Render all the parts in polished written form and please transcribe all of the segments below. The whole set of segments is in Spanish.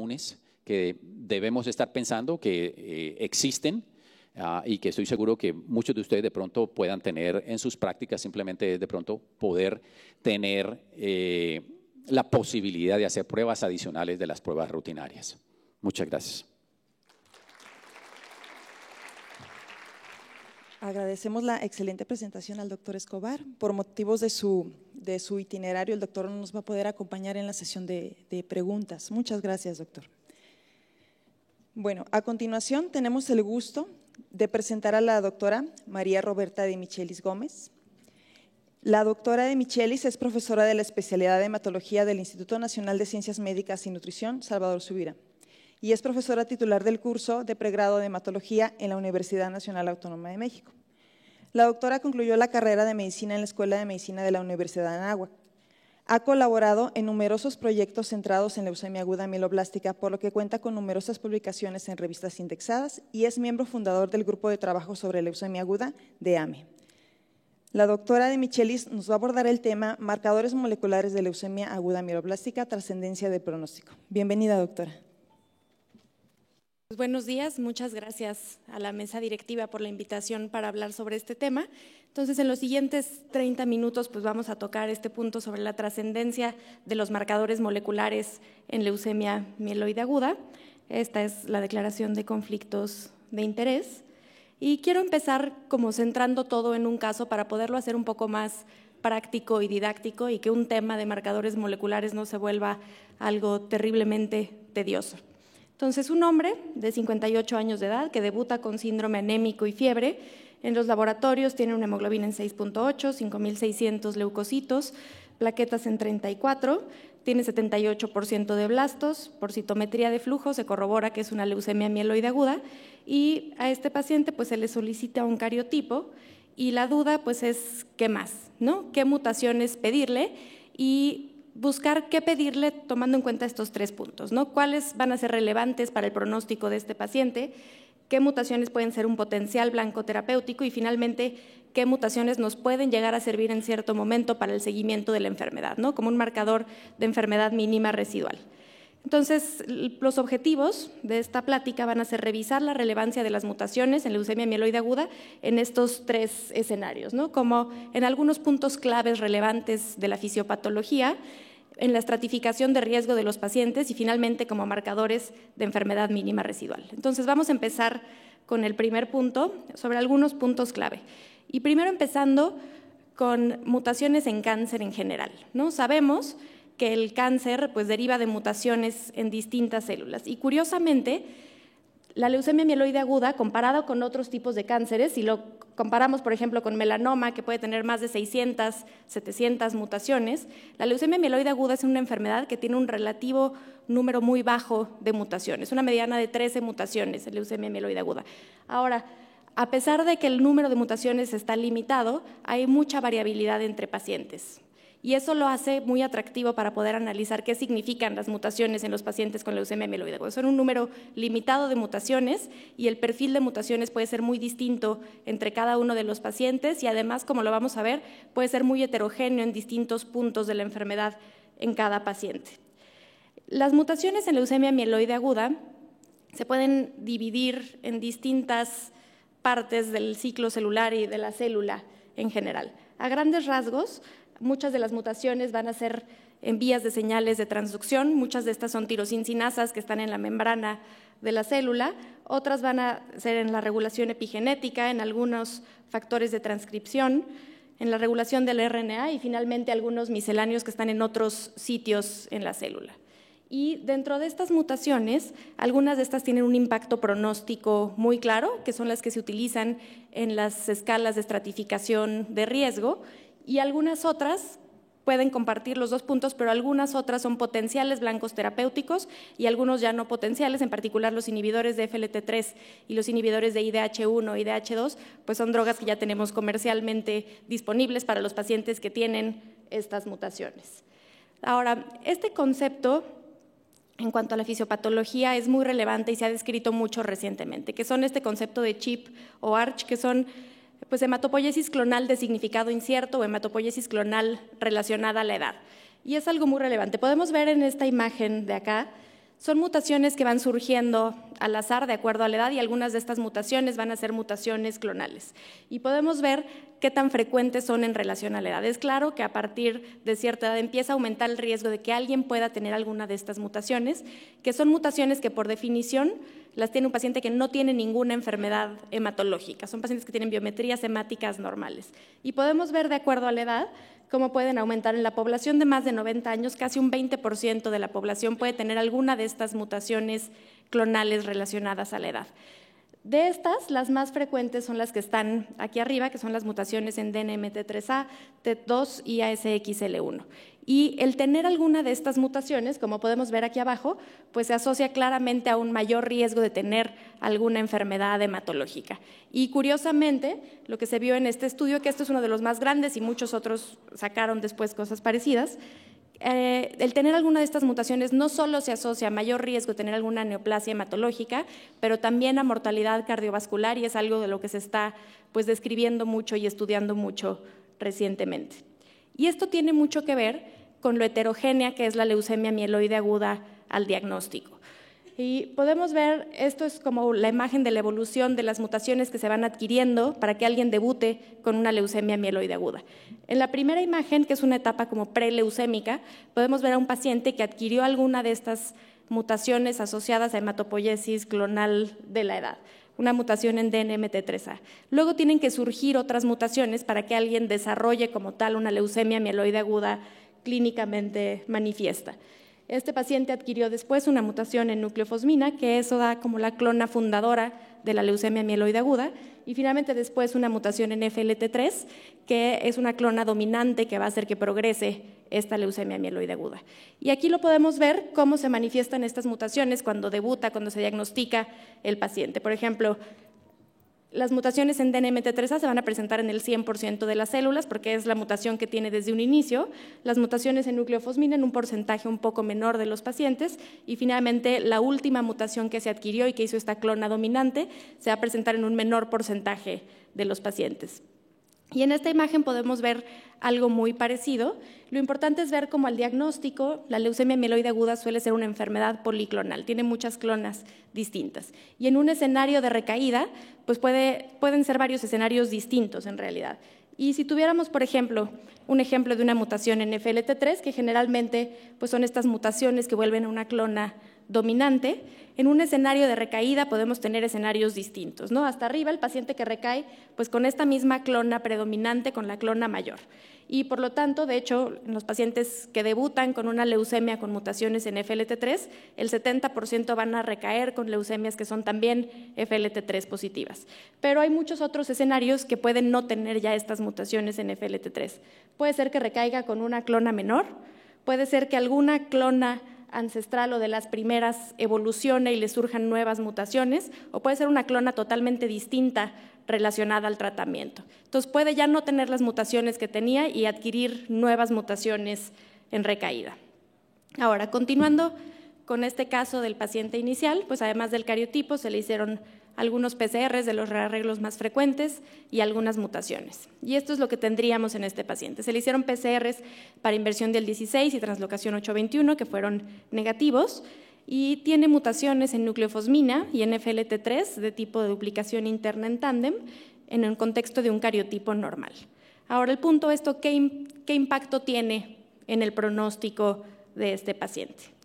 comunes que debemos estar pensando que existen y que estoy seguro que muchos de ustedes de pronto puedan tener en sus prácticas, simplemente de pronto poder tener la posibilidad de hacer pruebas adicionales de las pruebas rutinarias. Muchas gracias. Agradecemos la excelente presentación al doctor Escobar. Por motivos de su itinerario, el doctor no nos va a poder acompañar en la sesión de preguntas. Muchas gracias, doctor. Bueno, a continuación tenemos el gusto de presentar a la doctora María Roberta de Michelis Gómez. La doctora de Michelis es profesora de la especialidad de hematología del Instituto Nacional de Ciencias Médicas y Nutrición, Salvador Subirá, y es profesora titular del curso de pregrado de hematología en la Universidad Nacional Autónoma de México. La doctora concluyó la carrera de medicina en la Escuela de Medicina de la Universidad de Anáhuac. Ha colaborado en numerosos proyectos centrados en leucemia aguda mieloblástica, por lo que cuenta con numerosas publicaciones en revistas indexadas y es miembro fundador del Grupo de Trabajo sobre Leucemia Aguda de AME. La doctora de Michelis nos va a abordar el tema marcadores moleculares de leucemia aguda mieloblástica, trascendencia del pronóstico. Bienvenida, doctora. Buenos días, muchas gracias a la mesa directiva por la invitación para hablar sobre este tema. Entonces, en los siguientes 30 minutos pues vamos a tocar este punto sobre la trascendencia de los marcadores moleculares en leucemia mieloide aguda. Esta es la declaración de conflictos de interés. Y quiero empezar como centrando todo en un caso para poderlo hacer un poco más práctico y didáctico y que un tema de marcadores moleculares no se vuelva algo terriblemente tedioso. Entonces, un hombre de 58 años de edad que debuta con síndrome anémico y fiebre, en los laboratorios tiene una hemoglobina en 6.8, 5.600 leucocitos, plaquetas en 34, tiene 78% de blastos, por citometría de flujo se corrobora que es una leucemia mieloide aguda y a este paciente pues se le solicita un cariotipo y la duda pues es ¿qué más? ¿No? ¿Qué mutaciones pedirle? Y buscar qué pedirle tomando en cuenta estos 3 puntos, ¿no? ¿Cuáles van a ser relevantes para el pronóstico de este paciente? ¿Qué mutaciones pueden ser un potencial blanco terapéutico? Y finalmente, ¿qué mutaciones nos pueden llegar a servir en cierto momento para el seguimiento de la enfermedad, ¿no? Como un marcador de enfermedad mínima residual. Entonces, los objetivos de esta plática van a ser revisar la relevancia de las mutaciones en leucemia mieloide aguda en estos 3 escenarios, ¿no? Como en algunos puntos claves relevantes de la fisiopatología, en la estratificación de riesgo de los pacientes y finalmente como marcadores de enfermedad mínima residual. Entonces, vamos a empezar con el primer punto sobre algunos puntos clave. Y primero empezando con mutaciones en cáncer en general, ¿no? Sabemos que el cáncer pues, deriva de mutaciones en distintas células. Y curiosamente, la leucemia mieloide aguda, comparada con otros tipos de cánceres, si lo comparamos, por ejemplo, con melanoma, que puede tener más de 600, 700 mutaciones, la leucemia mieloide aguda es una enfermedad que tiene un relativo número muy bajo de mutaciones, una mediana de 13 mutaciones en leucemia mieloide aguda. Ahora, a pesar de que el número de mutaciones está limitado, hay mucha variabilidad entre pacientes. Y eso lo hace muy atractivo para poder analizar qué significan las mutaciones en los pacientes con leucemia mieloide aguda. Son un número limitado de mutaciones y el perfil de mutaciones puede ser muy distinto entre cada uno de los pacientes y además, como lo vamos a ver, puede ser muy heterogéneo en distintos puntos de la enfermedad en cada paciente. Las mutaciones en leucemia mieloide aguda se pueden dividir en distintas partes del ciclo celular y de la célula en general. A grandes rasgos, muchas de las mutaciones van a ser en vías de señales de transducción, muchas de estas son tirosincinasas que están en la membrana de la célula, otras van a ser en la regulación epigenética, en algunos factores de transcripción, en la regulación del RNA y finalmente algunos misceláneos que están en otros sitios en la célula. Y dentro de estas mutaciones, algunas de estas tienen un impacto pronóstico muy claro, que son las que se utilizan en las escalas de estratificación de riesgo, y algunas otras pueden compartir los 2 puntos, pero algunas otras son potenciales blancos terapéuticos y algunos ya no potenciales, en particular los inhibidores de FLT3 y los inhibidores de IDH1 y IDH2, pues son drogas que ya tenemos comercialmente disponibles para los pacientes que tienen estas mutaciones. Ahora, este concepto en cuanto a la fisiopatología es muy relevante y se ha descrito mucho recientemente, que son este concepto de CHIP o ARCH, que son pues hematopoiesis clonal de significado incierto o hematopoiesis clonal relacionada a la edad. Y es algo muy relevante. Podemos ver en esta imagen de acá Son mutaciones que van surgiendo al azar de acuerdo a la edad y algunas de estas mutaciones van a ser mutaciones clonales. Y podemos ver qué tan frecuentes son en relación a la edad. Es claro que a partir de cierta edad empieza a aumentar el riesgo de que alguien pueda tener alguna de estas mutaciones, que son mutaciones que por definición las tiene un paciente que no tiene ninguna enfermedad hematológica. Son pacientes que tienen biometrías hemáticas normales. Y podemos ver de acuerdo a la edad cómo pueden aumentar en la población de más de 90 años, casi un 20% de la población puede tener alguna de estas mutaciones clonales relacionadas a la edad. De estas, las más frecuentes son las que están aquí arriba, que son las mutaciones en DNMT3A, TET2 y ASXL1. Y el tener alguna de estas mutaciones, como podemos ver aquí abajo, pues se asocia claramente a un mayor riesgo de tener alguna enfermedad hematológica. Y curiosamente, lo que se vio en este estudio, que esto es uno de los más grandes y muchos otros sacaron después cosas parecidas, el tener alguna de estas mutaciones no solo se asocia a mayor riesgo de tener alguna neoplasia hematológica, pero también a mortalidad cardiovascular y es algo de lo que se está pues, describiendo mucho y estudiando mucho recientemente. Y esto tiene mucho que ver con lo heterogénea que es la leucemia mieloide aguda al diagnóstico. Y podemos ver, esto es como la imagen de la evolución de las mutaciones que se van adquiriendo para que alguien debute con una leucemia mieloide aguda. En la primera imagen, que es una etapa como preleucémica, podemos ver a un paciente que adquirió alguna de estas mutaciones asociadas a hematopoiesis clonal de la edad, una mutación en DNMT3A. Luego tienen que surgir otras mutaciones para que alguien desarrolle como tal una leucemia mieloide aguda clínicamente manifiesta. Este paciente adquirió después una mutación en nucleofosmina, que eso da como la clona fundadora de la leucemia mieloide aguda, y finalmente después una mutación en FLT3, que es una clona dominante que va a hacer que progrese esta leucemia mieloide aguda. Y aquí lo podemos ver cómo se manifiestan estas mutaciones cuando debuta, cuando se diagnostica el paciente. Por ejemplo, las mutaciones en DNMT3A se van a presentar en el 100% de las células porque es la mutación que tiene desde un inicio, las mutaciones en nucleofosmina en un porcentaje un poco menor de los pacientes y finalmente la última mutación que se adquirió y que hizo esta clona dominante se va a presentar en un menor porcentaje de los pacientes. Y en esta imagen podemos ver algo muy parecido. Lo importante es ver cómo al diagnóstico la leucemia mieloide aguda suele ser una enfermedad policlonal, tiene muchas clonas distintas. Y en un escenario de recaída, pues pueden ser varios escenarios distintos en realidad. Y si tuviéramos, por ejemplo, un ejemplo de una mutación en FLT3, que generalmente pues son estas mutaciones que vuelven a una clona dominante, en un escenario de recaída podemos tener escenarios distintos, ¿no? Hasta arriba el paciente que recae pues con esta misma clona predominante, con la clona mayor. Y por lo tanto, de hecho, en los pacientes que debutan con una leucemia con mutaciones en FLT3, el 70% van a recaer con leucemias que son también FLT3 positivas. Pero hay muchos otros escenarios que pueden no tener ya estas mutaciones en FLT3. Puede ser que recaiga con una clona menor, puede ser que alguna clona ancestral o de las primeras evolucione y le surjan nuevas mutaciones, o puede ser una clona totalmente distinta relacionada al tratamiento. Entonces puede ya no tener las mutaciones que tenía y adquirir nuevas mutaciones en recaída. Ahora, continuando con este caso del paciente inicial, pues además del cariotipo se le hicieron algunos PCRs de los rearreglos más frecuentes y algunas mutaciones. Y esto es lo que tendríamos en este paciente. Se le hicieron PCRs para inversión del 16 y translocación 821, que fueron negativos, y tiene mutaciones en nucleofosmina y en FLT3 de tipo de duplicación interna en tándem en el contexto de un cariotipo normal. Ahora, el punto es ¿qué impacto tiene en el pronóstico de este paciente?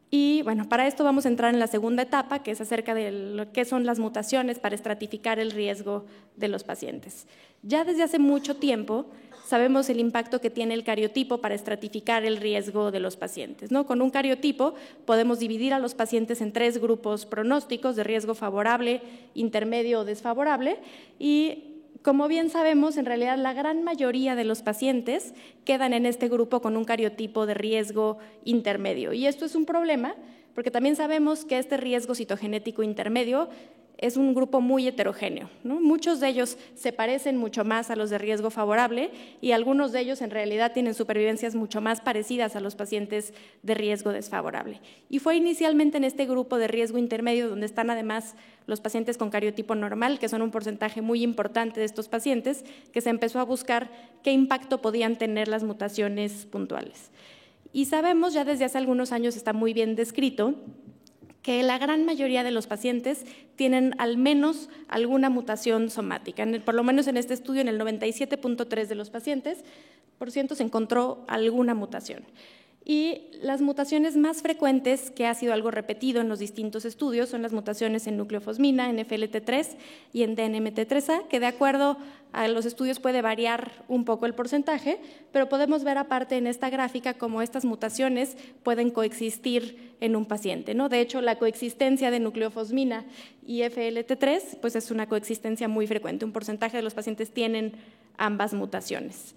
Y bueno, para esto vamos a entrar en la segunda etapa, que es acerca de lo que son las mutaciones para estratificar el riesgo de los pacientes. Ya desde hace mucho tiempo sabemos el impacto que tiene el cariotipo para estratificar el riesgo de los pacientes, ¿no? Con un cariotipo podemos dividir a los pacientes en 3 grupos pronósticos de riesgo favorable, intermedio o desfavorable y como bien sabemos, en realidad la gran mayoría de los pacientes quedan en este grupo con un cariotipo de riesgo intermedio. Y esto es un problema porque también sabemos que este riesgo citogenético intermedio es un grupo muy heterogéneo, ¿no? Muchos de ellos se parecen mucho más a los de riesgo favorable y algunos de ellos en realidad tienen supervivencias mucho más parecidas a los pacientes de riesgo desfavorable. Y fue inicialmente en este grupo de riesgo intermedio donde están además los pacientes con cariotipo normal, que son un porcentaje muy importante de estos pacientes, que se empezó a buscar qué impacto podían tener las mutaciones puntuales. Y sabemos, ya desde hace algunos años está muy bien descrito, que la gran mayoría de los pacientes tienen al menos alguna mutación somática. Por lo menos en este estudio, en el 97.3% de los pacientes se encontró alguna mutación. Y las mutaciones más frecuentes, que ha sido algo repetido en los distintos estudios, son las mutaciones en nucleofosmina, en FLT3 y en DNMT3A, que de acuerdo a los estudios puede variar un poco el porcentaje, pero podemos ver aparte en esta gráfica cómo estas mutaciones pueden coexistir en un paciente, ¿no? De hecho, la coexistencia de nucleofosmina y FLT3 pues es una coexistencia muy frecuente. Un porcentaje de los pacientes tienen ambas mutaciones.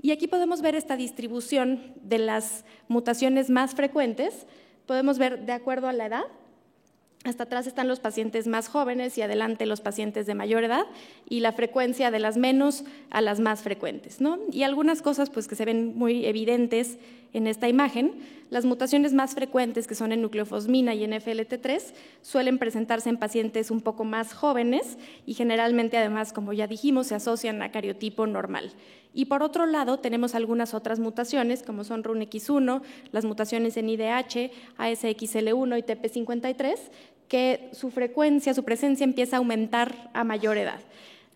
Y aquí podemos ver esta distribución de las mutaciones más frecuentes. Podemos ver de acuerdo a la edad. Hasta atrás están los pacientes más jóvenes y adelante los pacientes de mayor edad, y la frecuencia de las menos a las más frecuentes, ¿no? Y algunas cosas pues, que se ven muy evidentes en esta imagen. Las mutaciones más frecuentes, que son en nucleofosmina y en FLT3, suelen presentarse en pacientes un poco más jóvenes y generalmente, además, como ya dijimos, se asocian a cariotipo normal. Y por otro lado, tenemos algunas otras mutaciones, como son RUNX1, las mutaciones en IDH, ASXL1 y TP53, que su frecuencia, su presencia empieza a aumentar a mayor edad.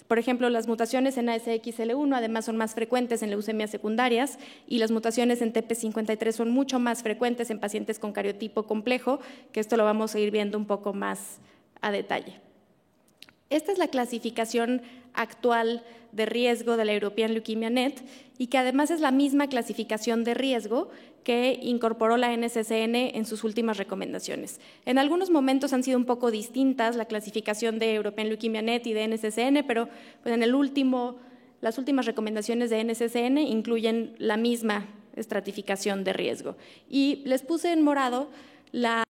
Por ejemplo, las mutaciones en ASXL1 además son más frecuentes en leucemias secundarias, y las mutaciones en TP53 son mucho más frecuentes en pacientes con cariotipo complejo, que esto lo vamos a ir viendo un poco más a detalle. Esta es la clasificación actual de riesgo de la European Leukemia Net, y que además es la misma clasificación de riesgo que incorporó la NCCN en sus últimas recomendaciones. En algunos momentos han sido un poco distintas la clasificación de European Leukemia Net y de NCCN, pero pues las últimas recomendaciones de NCCN incluyen la misma estratificación de riesgo. Y les puse en morado la